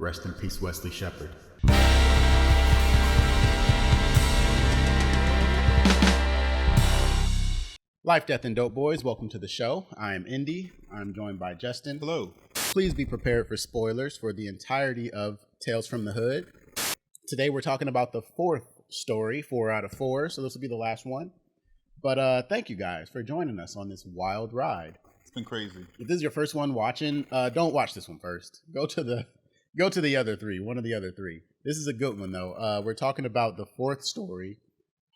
Rest in peace, Wesley Shepard. Life, Death, and Dope Boys, welcome to the show. I am Indy. I'm joined by Justin. Hello. Please be prepared for spoilers for the entirety of Tales from the Hood. Today we're talking about the fourth story, 4 out of 4, so this will be the last one. But thank you guys for joining us on this wild ride. It's been crazy. If this is your first one watching, don't watch this one first. Go to the other three, one of the other three. This is a good one though. We're talking about the fourth story,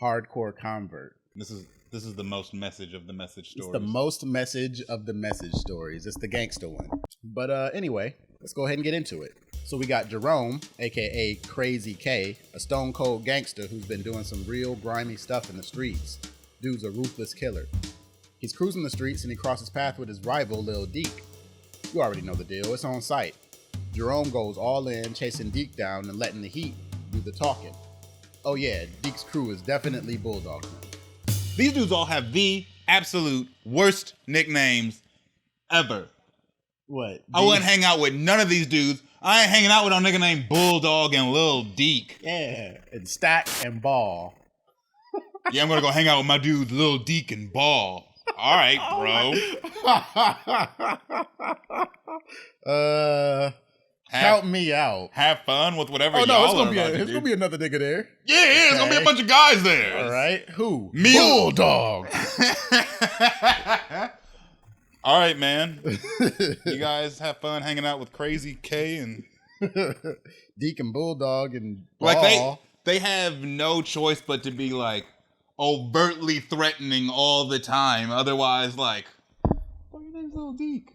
Hardcore Convert. This is the most message of the message stories. It's the most message of the message stories. It's the gangster one. But anyway, let's go ahead and get into it. So we got Jerome, aka Crazy K, a stone cold gangster who's been doing some real grimy stuff in the streets. Dude's a ruthless killer. He's cruising the streets and he crosses paths with his rival, Lil Deke. You already know the deal. It's on sight. Jerome goes all in, chasing Deke down and letting the heat do the talking. Oh yeah, Deke's crew is definitely bulldogging him. These dudes all have the absolute worst nicknames ever. What? I wouldn't hang out with none of these dudes. I ain't hanging out with no nigga named Bulldog and Lil Deke. Yeah, and Stack and Ball. Yeah, I'm gonna go hang out with my dudes Lil Deke and Ball. All right, bro. Help me out. Have fun with whatever y'all are about to do. It's gonna be another nigga there. Yeah, it's gonna be a bunch of guys there. All right, who? Me. Bulldog. All right, man. You guys have fun hanging out with Crazy K and Deke and Bulldog and Ball. Like they have no choice but to be like overtly threatening all the time. Otherwise, like, oh, your name's Lil Deke.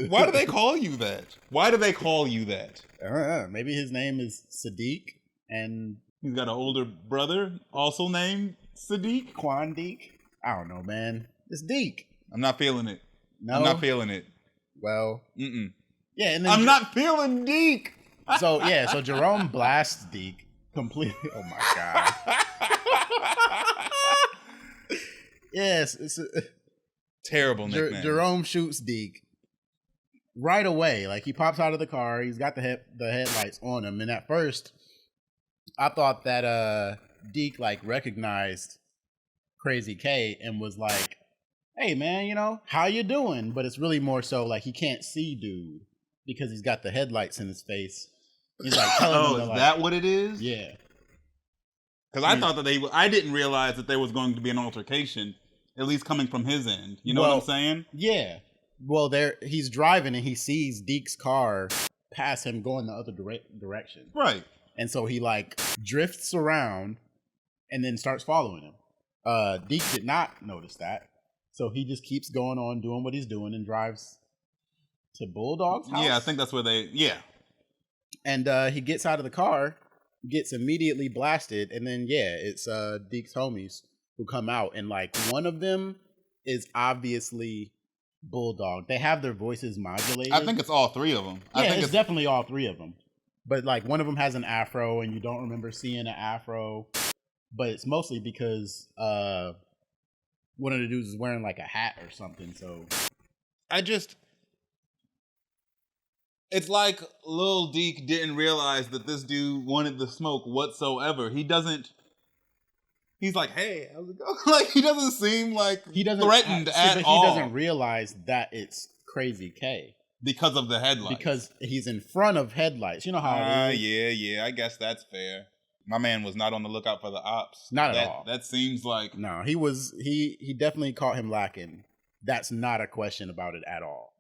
Why do they call you that? Why do they call you that? I don't know. Maybe his name is Sadiq and He's got an older brother also named Sadiq. Quan Deke. I don't know, man. It's Deke. I'm not feeling it. No? I'm not feeling it. Well. Mm-mm. Yeah, and then I'm not feeling Deke. So Jerome blasts Deke completely. Oh my god. Yes, it's terrible nickname. Jerome shoots Deke right away. Like he pops out of the car. He's got the headlights on him. And at first, I thought that Deke like recognized Crazy K and was like, "Hey man, you know how you doing?" But it's really more so like he can't see dude because he's got the headlights in his face. He's like telling him is like, that what it is? Yeah. Because I thought that I didn't realize that there was going to be an altercation, at least coming from his end. You know what I'm saying? Yeah. Well, he's driving and he sees Deke's car pass him going the other direction. Right. And so he like drifts around and then starts following him. Deke did not notice that. So he just keeps going on doing what he's doing and drives to Bulldog's house. Yeah, I think that's where And he gets out of the car, gets immediately blasted, and then it's Deke's homies who come out, and like one of them is obviously Bulldog. They have their voices modulated. I think it's all three of them. Yeah, I think it's definitely all three of them. But like one of them has an afro, and you don't remember seeing an afro. But it's mostly because one of the dudes is wearing like a hat or something. So it's like Lil Deke didn't realize that this dude wanted the smoke whatsoever. He's like, hey, how's it going? Like, he doesn't seem like threatened at all. He doesn't realize that it's Crazy K. Because of the headlights. Because he's in front of headlights. You know how it is. Yeah, I guess that's fair. My man was not on the lookout for the ops. Not at all. That seems like... No, he definitely caught him lacking. That's not a question about it at all.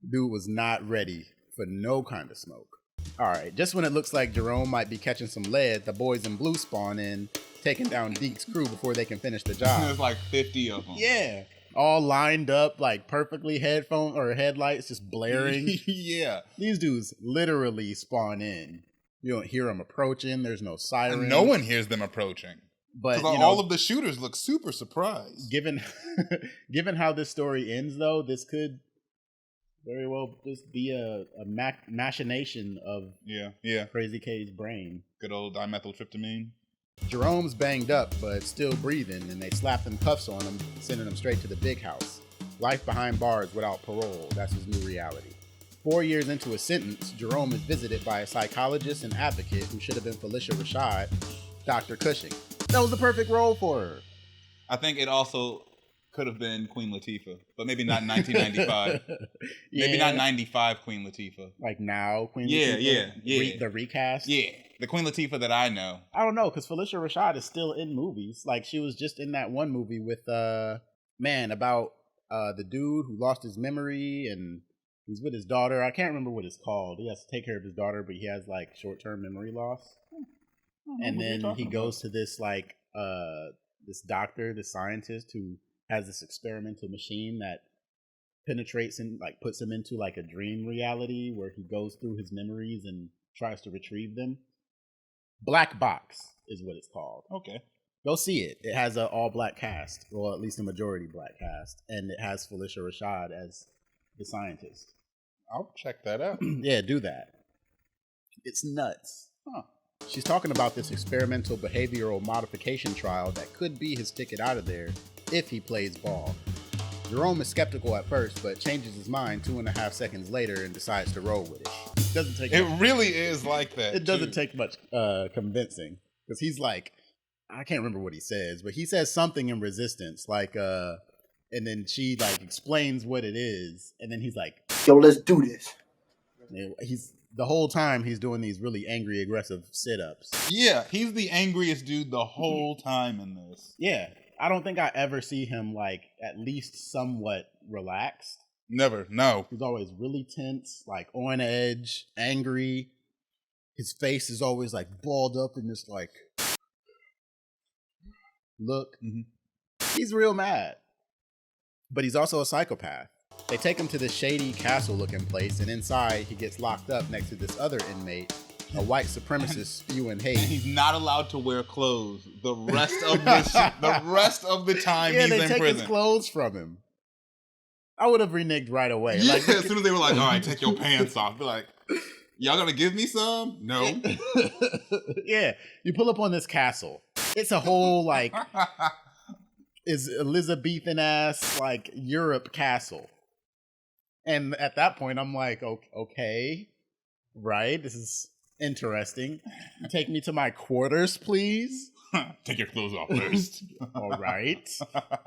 Dude was not ready for no kind of smoke. All right, just when it looks like Jerome might be catching some lead, the boys in blue spawn in, taking down Deke's crew before they can finish the job. There's like 50 of them. Yeah, all lined up, like perfectly headlights just blaring. Yeah. These dudes literally spawn in. You don't hear them approaching. There's no siren. And no one hears them approaching. But all of the shooters look super surprised. Given how this story ends, though, this could very well just be a machination of Crazy K's brain. Good old dimethyltryptamine. Jerome's banged up, but still breathing, and they slap them cuffs on him, sending him straight to the big house. Life behind bars without parole. That's his new reality. 4 years into his sentence, Jerome is visited by a psychologist and advocate who should have been Felicia Rashad, Dr. Cushing. That was the perfect role for her. I think it also could have been Queen Latifah, but maybe not in 1995. Yeah. Maybe not 95 Queen Latifah. Like now, Queen Yeah, Latifah? yeah. The recast? Yeah, the Queen Latifah that I know. I don't know, because Felicia Rashad is still in movies. Like, she was just in that one movie with, about the dude who lost his memory and he's with his daughter. I can't remember what it's called. He has to take care of his daughter, but he has, like, short-term memory loss. And then he goes to this, like, this doctor, this scientist who has this experimental machine that penetrates and, like, puts him into, like, a dream reality where he goes through his memories and tries to retrieve them. Black Box is what it's called. Okay. Go see it. It has an all-black cast, or at least a majority black cast, and it has Felicia Rashad as the scientist. I'll check that out. Yeah, do that. It's nuts. Huh. She's talking about this experimental behavioral modification trial that could be his ticket out of there if he plays ball. Jerome is skeptical at first, but changes his mind 2.5 seconds later and decides to roll with it. Doesn't take. It really is like that. It doesn't take much convincing, because he's like, I can't remember what he says, but he says something in Resistance, like, and then she, like, explains what it is, and then he's like, yo, let's do this. He's the whole time he's doing these really angry, aggressive sit-ups. Yeah, he's the angriest dude the whole time in this. Yeah, I don't think I ever see him, like, at least somewhat relaxed. Never, no. He's always really tense, like, on edge, angry. His face is always, like, balled up in this, like, look. Mm-hmm. He's real mad. But he's also a psychopath. They take him to this shady castle-looking place, and inside he gets locked up next to this other inmate, a white supremacist spewing hate. And he's not allowed to wear clothes the rest of the time he's in prison. Yeah, they take his clothes from him. I would have reneged right away. Yeah, like, as soon as they were like, all right, take your pants off. Be like, y'all gonna give me some? No. Yeah, you pull up on this castle. It's a whole, like, is Elizabethan ass, like, Europe castle. And at that point, I'm like, okay, right, this is interesting. Take me to my quarters, please. Take your clothes off first. All right,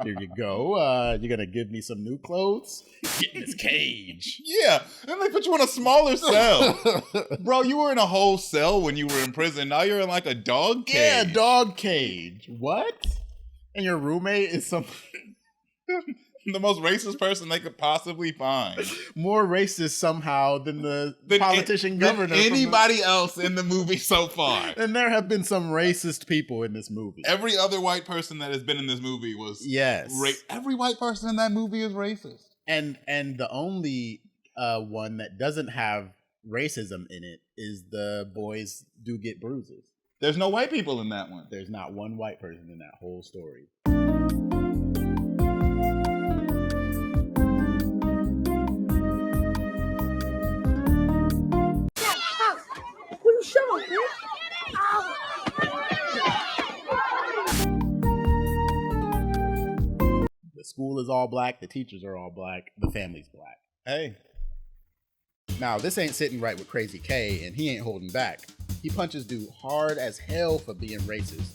here you go. You're gonna give me some new clothes? Get in this cage. Yeah, and they put you in a smaller cell. Bro, you were in a whole cell when you were in prison. Now you're in, like, a dog cage. Yeah, dog cage. What? And your roommate is some... The most racist person they could possibly find. More racist somehow than the politician governor. Than anybody else in the movie so far. And there have been some racist people in this movie. Every other white person that has been in this movie was... Yes. Every white person in that movie is racist. And the only one that doesn't have racism in it is the boys do get bruises. There's no white people in that one. There's not one white person in that whole story. The school is all black, the teachers are all black, the family's black. Hey. Now, this ain't sitting right with Crazy K, and he ain't holding back. He punches dude hard as hell for being racist.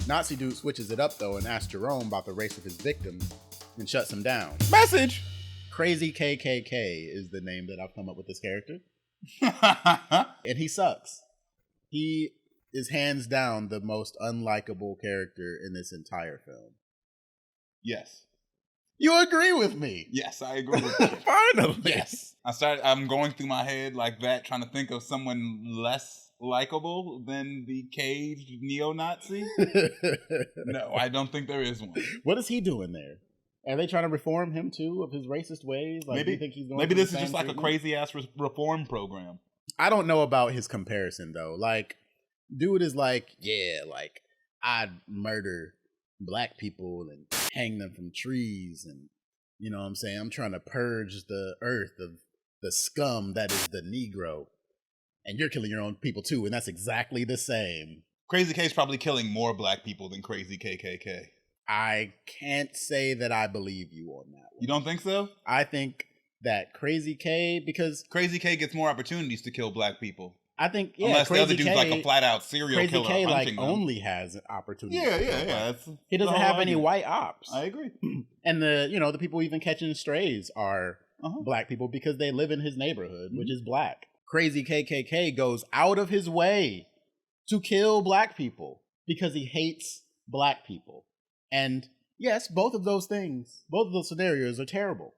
Nazi dude switches it up, though, and asks Jerome about the race of his victims, and shuts him down. Message! Crazy KKK is the name that I've come up with this character. And he sucks. He is hands down the most unlikable character in this entire film. Yes. You agree with me? Yes, I agree with you. Finally. Yes. I'm going through my head like that, trying to think of someone less likable than the caged neo-Nazi. No, I don't think there is one. What is he doing there? Are they trying to reform him too of his racist ways? Like, maybe, do you think he's going maybe this is just treatment? like a crazy ass reform program. I don't know about his comparison though. Like, dude is like, yeah, like I'd murder black people and hang them from trees, and you know what I'm saying? I'm trying to purge the earth of the scum that is the Negro. And you're killing your own people too, and that's exactly the same. Crazy K's probably killing more black people than Crazy KKK. I can't say that I believe you on that one. You don't think so? I think that Crazy K, because Crazy K gets more opportunities to kill black people. I think, yeah, unless Crazy the other dude's K, like a flat out serial Crazy killer. K hunting them. only has opportunities. Yeah. He doesn't have any white ops. I agree. And the people even catching strays are black people because they live in his neighborhood, which is black. Crazy KKK goes out of his way to kill black people because he hates black people. And yes, both of those scenarios are terrible,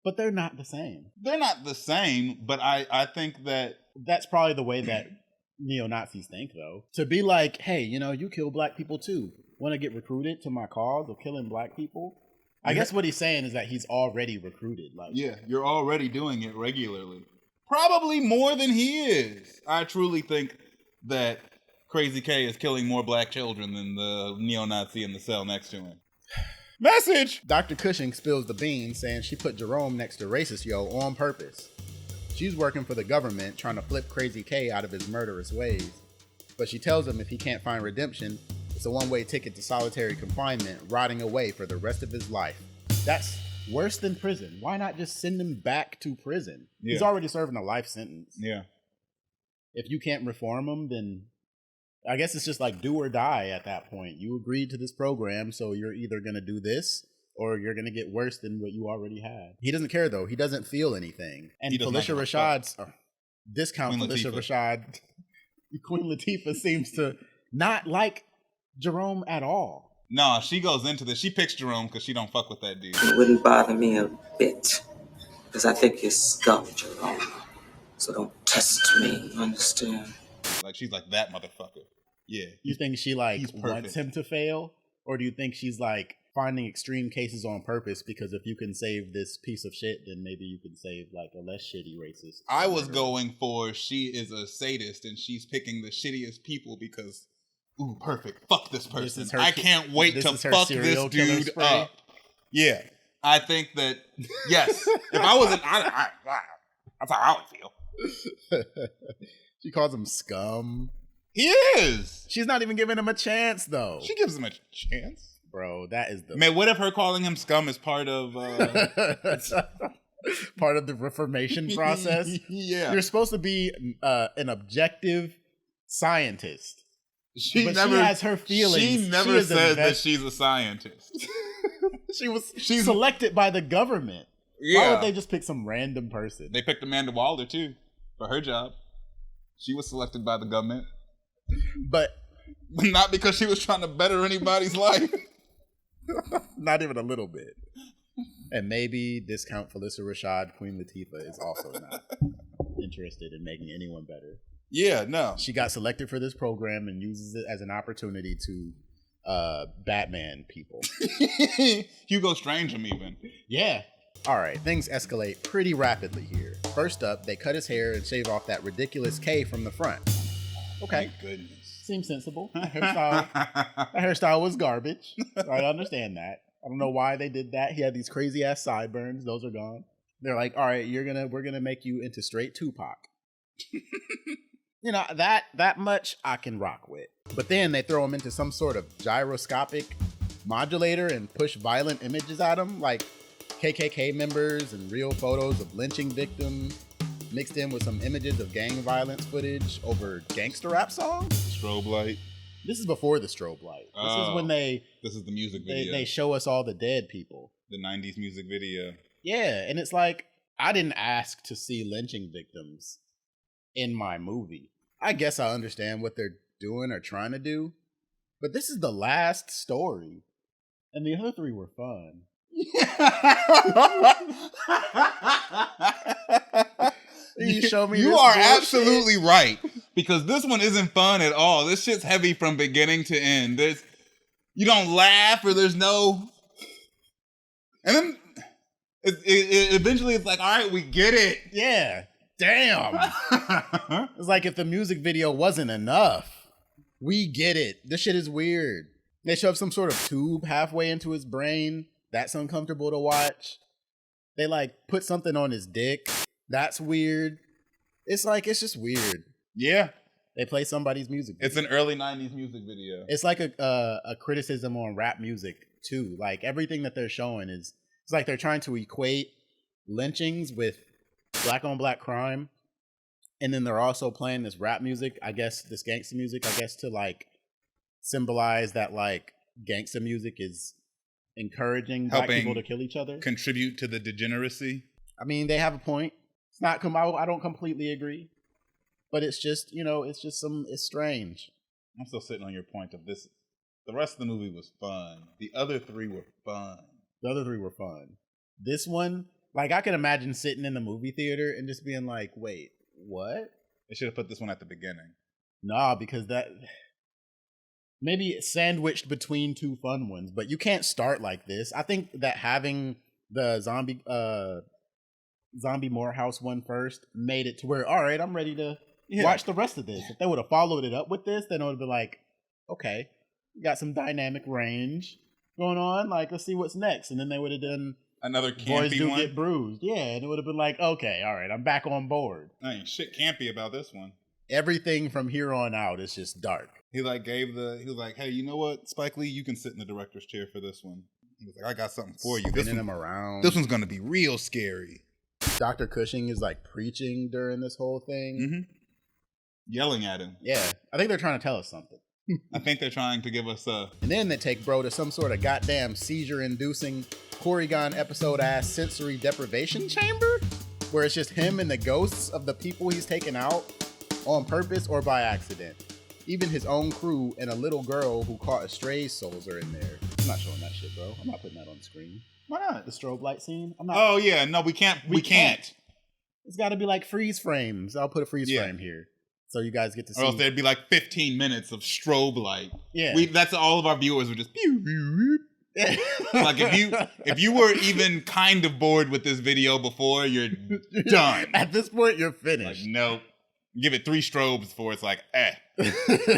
but they're not the same. They're not the same, but I think that that's probably the way that neo-Nazis think, though. To be like, hey, you kill black people too. Want to get recruited to my cause of killing black people? I guess what he's saying is that he's already recruited. Like, yeah, you're already doing it regularly. Probably more than he is. I truly think that Crazy K is killing more black children than the neo-Nazi in the cell next to him. Message! Dr. Cushing spills the beans saying she put Jerome next to Racist Yo on purpose. She's working for the government trying to flip Crazy K out of his murderous ways. But she tells him if he can't find redemption, it's a one-way ticket to solitary confinement, rotting away for the rest of his life. That's worse than prison. Why not just send him back to prison? Yeah. He's already serving a life sentence. Yeah. If you can't reform him, then I guess it's just like do or die at that point. You agreed to this program, so you're either going to do this or you're going to get worse than what you already had. He doesn't care, though. He doesn't feel anything. And Felicia Rashad's discount Felicia Rashad, Queen Latifah seems to not like Jerome at all. No, she goes into this. She picks Jerome because she don't fuck with that dude. It wouldn't bother me a bit because I think you're scum, Jerome. So don't test me, you understand? Like, she's like, that motherfucker. Yeah. You think she, wants him to fail? Or do you think she's, finding extreme cases on purpose because if you can save this piece of shit, then maybe you can save, a less shitty racist? I was going for she is a sadist and she's picking the shittiest people because, ooh, perfect. Fuck this person. I can't wait to fuck this dude up. Yeah. I think that, yes. If I wasn't, that's how I would feel. She calls him scum. He is. She's not even giving him a chance, though. She gives him a chance. Bro, that is the... Man, what if her calling him scum is part of... part of the reformation process? Yeah. You're supposed to be an objective scientist. She has her feelings. She never said that she's a scientist. She's selected by the government. Yeah. Why would they just pick some random person? They picked Amanda Waller, too, for her job. She was selected by the government. But not because she was trying to better anybody's life. Not even a little bit. And maybe discount Felicia Rashad, Queen Latifah is also not interested in making anyone better. Yeah, no. She got selected for this program and uses it as an opportunity to Batman people. Hugo Strange him even. Yeah. All right, things escalate pretty rapidly here. First up, they cut his hair and shave off that ridiculous K from the front. Okay. Thank goodness. Seems sensible. That hairstyle was garbage. I understand that. I don't know why they did that. He had these crazy ass sideburns. Those are gone. They're like, all right, we're gonna make you into straight Tupac. That much I can rock with. But then they throw him into some sort of gyroscopic modulator and push violent images at him, like KKK members and real photos of lynching victims, mixed in with some images of gang violence footage over gangster rap songs. Strobe light. This is before the strobe light. This is when this is the music video. They show us all the dead people. The 90s music video. Yeah, and it's like, I didn't ask to see lynching victims in my movie. I guess I understand what they're doing or trying to do, but this is the last story, and the other three were fun. You show me. You are absolutely right, because this one isn't fun at all. This shit's heavy from beginning to end. You don't laugh, or there's no. And then eventually it's like, all right, we get it. Yeah. Damn. It's like if the music video wasn't enough. We get it. This shit is weird. They shove some sort of tube halfway into his brain. That's uncomfortable to watch. They put something on his dick. That's weird. It's just weird. Yeah. They play somebody's music video. It's an early 90s music video. It's like a criticism on rap music too. Like everything that they're showing it's like they're trying to equate lynchings with black on black crime. And then they're also playing this rap music, I guess, this gangster music, I guess, to like symbolize that like gangster music is encouraging black people to kill each other. Contribute to the degeneracy. I mean, they have a point. It's not, I don't completely agree. But it's just, it's strange. I'm still sitting on your point of this. The rest of the movie was fun. The other three were fun. This one, like, I can imagine sitting in the movie theater and just being like, wait, what? They should have put this one at the beginning. Nah, because that... Maybe it's sandwiched between two fun ones, but you can't start like this. I think that having the zombie Morehouse one first made it to where, all right, I'm ready to watch the rest of this. If they would have followed it up with this, then it would have been like, okay, we got some dynamic range going on. Like, let's see what's next. And then they would have done another campy Boys Do one. Get Bruised. Yeah, and it would have been like, okay, all right, I'm back on board. I ain't shit campy about this one. Everything from here on out is just dark. He was like, hey, you know what, Spike Lee, you can sit in the director's chair for this one. He was like, I got something for you. Spinning them around. This one's gonna be real scary. Dr. Cushing is like preaching during this whole thing. Mm-hmm. Yelling at him. Yeah, I think they're trying to tell us something. I think they're trying to give us a... And then they take bro to some sort of goddamn seizure-inducing Porygon episode-ass sensory deprivation chamber, where it's just him and the ghosts of the people he's taken out on purpose or by accident. Even his own crew and a little girl who caught a stray souls are in there. I'm not showing that shit, bro. I'm not putting that on the screen. Why not? The strobe light scene? I'm not. Oh, yeah. No, we can't. We can't. It's got to be like freeze frames. I'll put a freeze frame here so you guys get to see. Or else there'd be like 15 minutes of strobe light. Yeah. That's all of our viewers would just... Pew, pew, pew. Like if you were even kind of bored with this video before, you're done. At this point, you're finished. Like, nope. Give it 3 strobes before it's like, eh.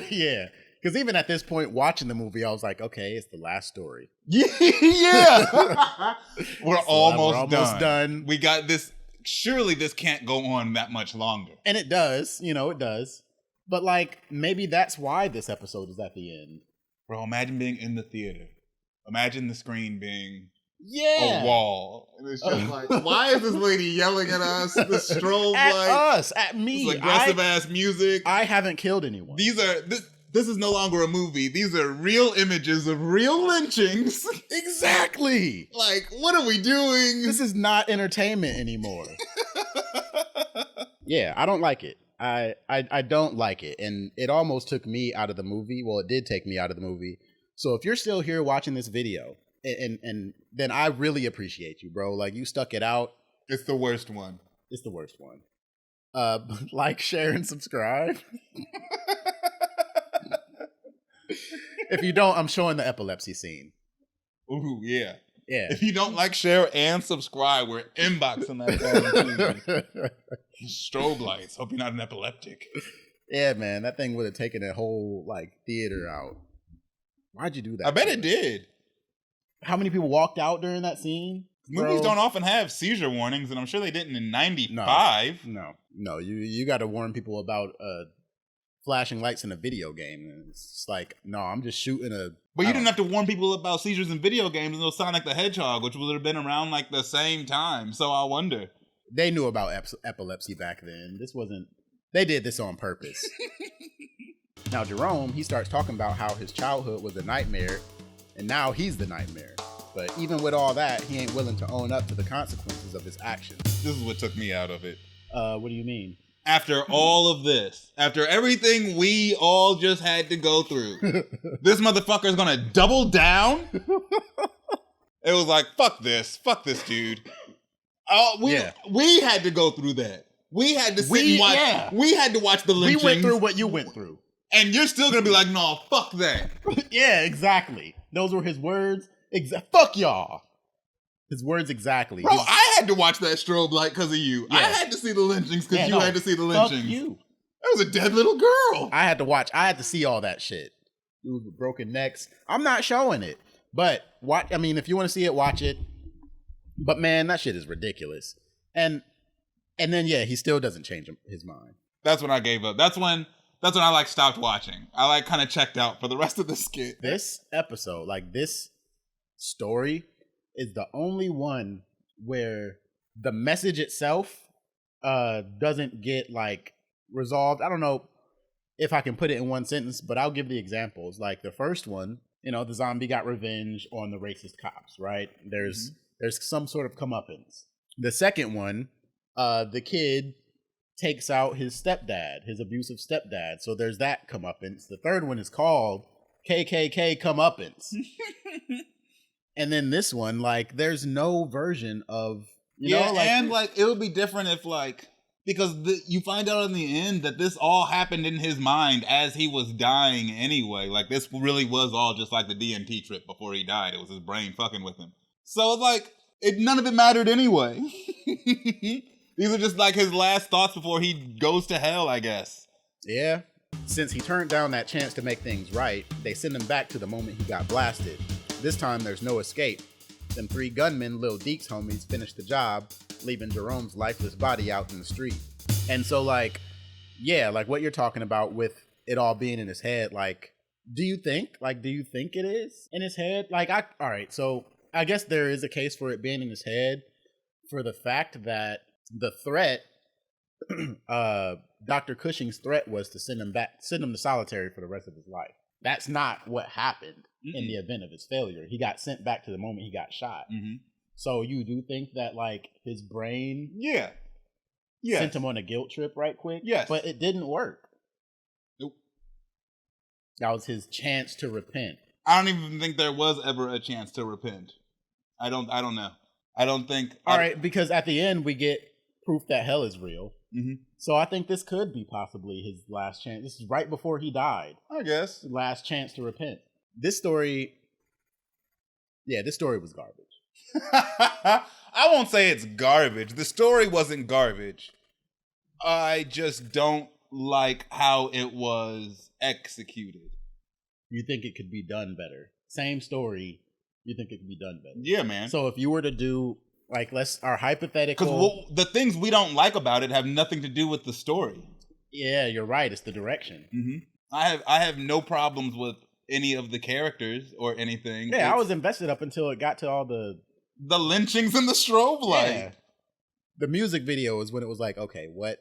Yeah. Because even at this point, watching the movie, I was like, okay, it's the last story. Yeah. We're almost done. We got this. Surely this can't go on that much longer. And it does. It does. But like, maybe that's why this episode is at the end. Bro, imagine being in the theater. Imagine the screen being a wall. And it's just like, why is this lady yelling at us? The strobe at light. Us, at me. This aggressive ass music. I haven't killed anyone. This is no longer a movie. These are real images of real lynchings. Exactly. Like, what are we doing? This is not entertainment anymore. Yeah, I don't like it. I don't like it. And it almost took me out of the movie. Well, it did take me out of the movie. So if you're still here watching this video, and then I really appreciate you, bro. Like, you stuck it out. It's the worst one. It's the worst one. Like, share, and subscribe. If you don't, I'm showing the epilepsy scene. Ooh, yeah. Yeah. If you don't like, share, and subscribe, we're inboxing that thing. Strobe lights. Hope you're not an epileptic. Yeah, man. That thing would have taken a whole, like, theater out. Why'd you do that? I bet it did. How many people walked out during that scene? Movies don't often have seizure warnings, and I'm sure they didn't in 95. No. You got to warn people about flashing lights in a video game. And it's just like, no, I'm just shooting a... But you didn't have to warn people about seizures in video games until Sonic the Hedgehog, which would have been around like the same time. So I wonder. They knew about epilepsy back then. This wasn't... They did this on purpose. Now, Jerome, he starts talking about how his childhood was a nightmare, and now he's the nightmare. But even with all that, he ain't willing to own up to the consequences of his actions. This is what took me out of it. What do you mean? After all of this, after everything we all just had to go through, this motherfucker's gonna double down? It was like, fuck this dude. We had to go through that. We had to sit and watch. Yeah. We had to watch the lynchings. We went through what you went through. And you're still gonna be like, no, fuck that. Yeah, exactly. Those were his words. Fuck y'all. His words exactly. Bro, I had to watch that strobe light because of you. Yeah. I had to see the lynchings because you had to see the lynchings. Fuck you. That was a dead little girl. I had to see all that shit. Dudes with broken necks. I'm not showing it. But if you want to see it, watch it. But man, that shit is ridiculous. And then he still doesn't change his mind. That's when I gave up. That's when I stopped watching. I kind of checked out for the rest of the skit. This episode, this story is the only one where the message itself doesn't get like resolved. I don't know if I can put it in one sentence, but I'll give the examples. Like the first one, you know, the zombie got revenge on the racist cops, right? There's some sort of comeuppance. The second one, the kid takes out his stepdad, his abusive stepdad. So there's that comeuppance. The third one is called KKK comeuppance. And then this one, like, there's no version of, you know, like, and like it would be different if like, because you find out in the end that this all happened in his mind as he was dying anyway. Like this really was all just like the DMT trip before he died. It was his brain fucking with him. So it's like none of it mattered anyway. These are just like his last thoughts before he goes to hell, I guess. Yeah. Since he turned down that chance to make things right, they send him back to the moment he got blasted. This time there's no escape. Them 3 gunmen, Lil Deek's homies, finish the job, leaving Jerome's lifeless body out in the street. And so, like, yeah, like what you're talking about with it all being in his head, like, do you think it is in his head? Like, all right, so I guess there is a case for it being in his head for the fact that the threat, Dr. Cushing's threat was to send him to solitary for the rest of his life. That's not what happened in the event of his failure. He got sent back to the moment he got shot. So you do think that, like, his brain sent him on a guilt trip right quick? Yes. But it didn't work. Nope. That was his chance to repent. I don't even think there was ever a chance to repent. I don't know. I don't think. All right, because at the end we get proof that hell is real. So I think this could be possibly his last chance. This is right before he died. I guess. Last chance to repent. This story was garbage. I won't say it's garbage. The story wasn't garbage. I just don't like how it was executed. You think it could be done better? Same story. You think it could be done better? Yeah, man. So if you were to do, like, our hypothetical... Because the things we don't like about it have nothing to do with the story. Yeah, you're right. It's the direction. I have no problems with any of the characters or anything. Yeah, I was invested up until it got to all the lynchings and the strobe light. Yeah. The music video is when it was like, okay, what?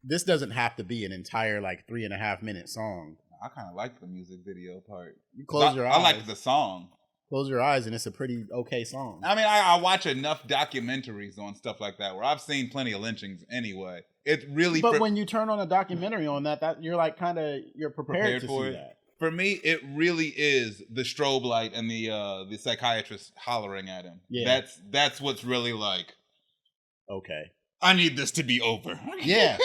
This doesn't have to be an entire, like, 3.5 minute song. I kind of like the music video part. You close your eyes. I like the song. Close your eyes and it's a pretty okay song. I mean, I watch enough documentaries on stuff like that where I've seen plenty of lynchings anyway. It really... But when you turn on a documentary on that you're like you're prepared to see that. For me, it really is the strobe light and the psychiatrist hollering at him. Yeah. That's what's really like, okay, I need this to be over. Yeah.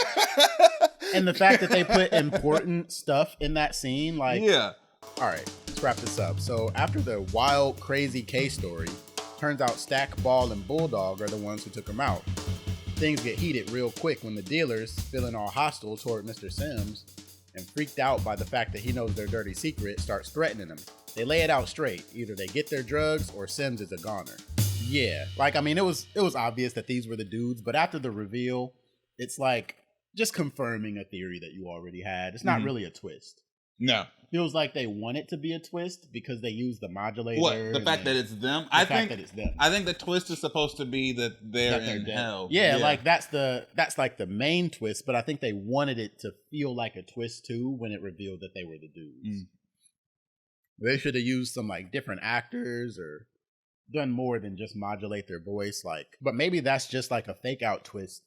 And the fact that they put important stuff in that scene, like... Yeah. All right, let's wrap this up. So after the wild, crazy K story, turns out Stack, Ball, and Bulldog are the ones who took him out. Things get heated real quick when the dealers, feeling all hostile toward Mr. Sims and freaked out by the fact that he knows their dirty secret, starts threatening them. They lay it out straight. Either they get their drugs or Sims is a goner. Yeah, like, I mean, it was obvious that these were the dudes, but after the reveal, it's like just confirming a theory that you already had. It's not really a twist. No. Feels like they want it to be a twist because they use the modulator. What? The fact that it's them? I think the twist is supposed to be that they're in hell. Yeah, like that's like the main twist, but I think they wanted it to feel like a twist too when it revealed that they were the dudes. They should have used some like different actors or done more than just modulate their voice, like, but maybe that's just like a fake out twist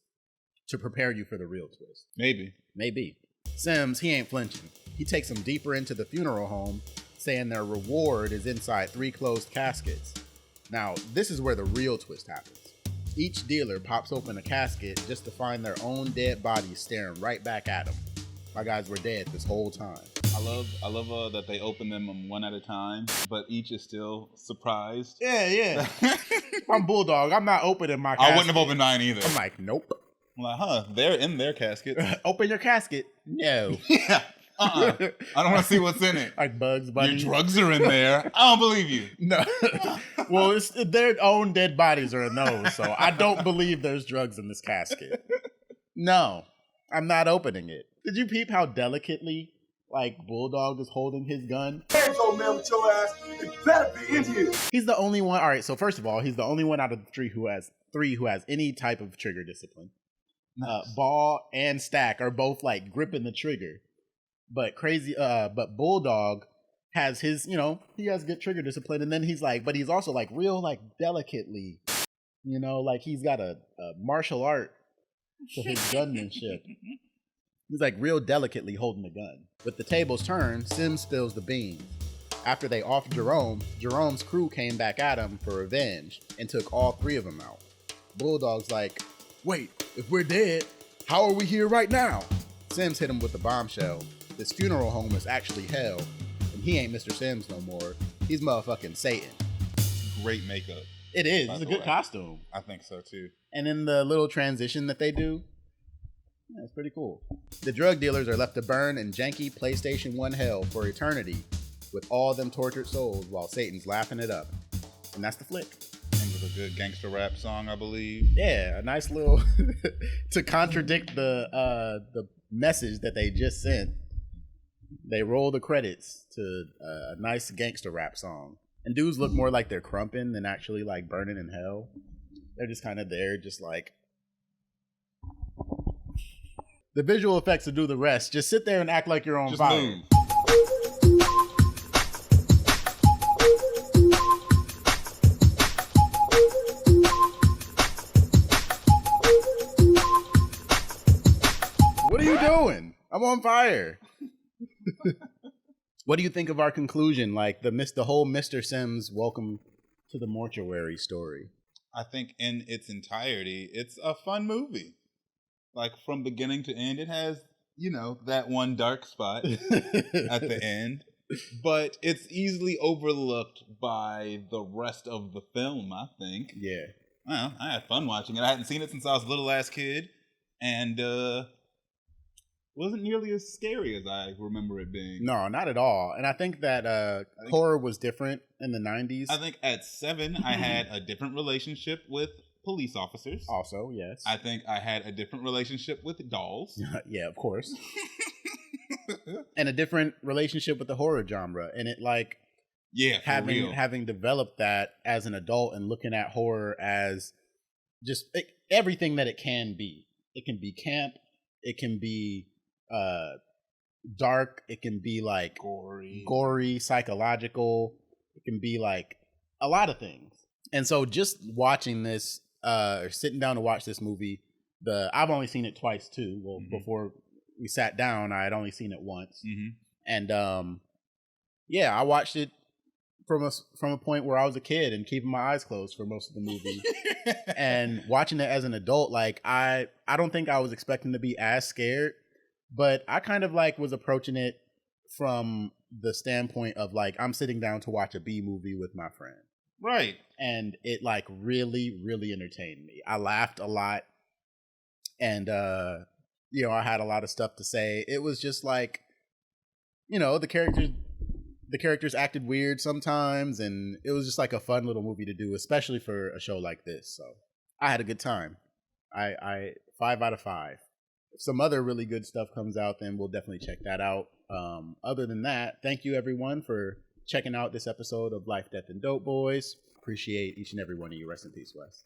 to prepare you for the real twist. Maybe. Sims, he ain't flinching. He takes them deeper into the funeral home, saying their reward is inside 3 closed caskets. Now, this is where the real twist happens. Each dealer pops open a casket just to find their own dead bodies staring right back at them. My guys were dead this whole time. I love that they open them one at a time, but each is still surprised. Yeah. I'm Bulldog. I'm not opening my casket. I wouldn't have opened mine either. I'm like, nope. I'm like, they're in their casket. Open your casket. No. Yeah. I don't want to see what's in it. Like Bugs Bunny. Your drugs are in there. I don't believe you. No. Well, it's their own dead bodies are in those, so I don't believe there's drugs in this casket. No, I'm not opening it. Did you peep how delicately, like, Bulldog is holding his gun? Hands on man with your ass. It better be in here. He's the only one. All right, so first of all, he's the only one out of the 3 who has three who has any type of trigger discipline. Nice. Ball and Stack are both like gripping the trigger, but Bulldog has his, he has good trigger discipline, and then he's like, but he's also like real like delicately, like he's got a martial art to his gunmanship. He's like real delicately holding the gun. With the tables turned, Sims spills the beans. After they offed Jerome, Jerome's crew came back at him for revenge and took all three of them out. Bulldog's like, wait, if we're dead, how are we here right now? Sims hit him with the bombshell. This funeral home is actually hell, and he ain't Mr. Sims no more. He's motherfucking Satan. Great makeup. It is. It's a good costume. I think so too. And then the little transition that they do, it's pretty cool. The drug dealers are left to burn in janky PlayStation 1 hell for eternity with all them tortured souls while Satan's laughing it up. And that's the flick. And with a good gangster rap song, I believe. Yeah, a nice little to contradict the message that they just sent. They roll the credits to a nice gangster rap song. And dudes look more like they're crumping than actually like burning in hell. They're just kind of there, just like. The visual effects will do the rest. Just sit there and act like you're on Just fire. move. What are you doing? I'm on fire. What do you think of our conclusion? Like the whole Mr. Sims welcome to the mortuary story. I think in its entirety, it's a fun movie. Like from beginning to end, it has, that one dark spot at the end. But it's easily overlooked by the rest of the film, I think. Yeah. Well, I had fun watching it. I hadn't seen it since I was a little ass kid. And wasn't nearly as scary as I remember it being. No, not at all. And I think that horror was different in the 90s. I think at 7, I had a different relationship with police officers. Also, yes. I think I had a different relationship with dolls. Yeah, of course. And a different relationship with the horror genre. And it like having developed that as an adult and looking at horror as just everything that it can be. It can be camp. It can be dark. It can be like gory, psychological. It can be like a lot of things. And so just watching this, or sitting down to watch this movie, I've only seen it twice too. Well, before we sat down, I had only seen it once. And I watched it from a point where I was a kid and keeping my eyes closed for most of the movie. And watching it as an adult, like I don't think I was expecting to be as scared, but I kind of like was approaching it from the standpoint of like I'm sitting down to watch a B movie with my friend. Right. And it like really, really entertained me. I laughed a lot. And, I had a lot of stuff to say. It was just like, the characters acted weird sometimes. And it was just like a fun little movie to do, especially for a show like this. So I had a good time. I 5 out of 5. If some other really good stuff comes out, then we'll definitely check that out. Other than that, thank you everyone for checking out this episode of Life, Death, and Dope Boys. Appreciate each and every one of you. Rest in peace, Wes.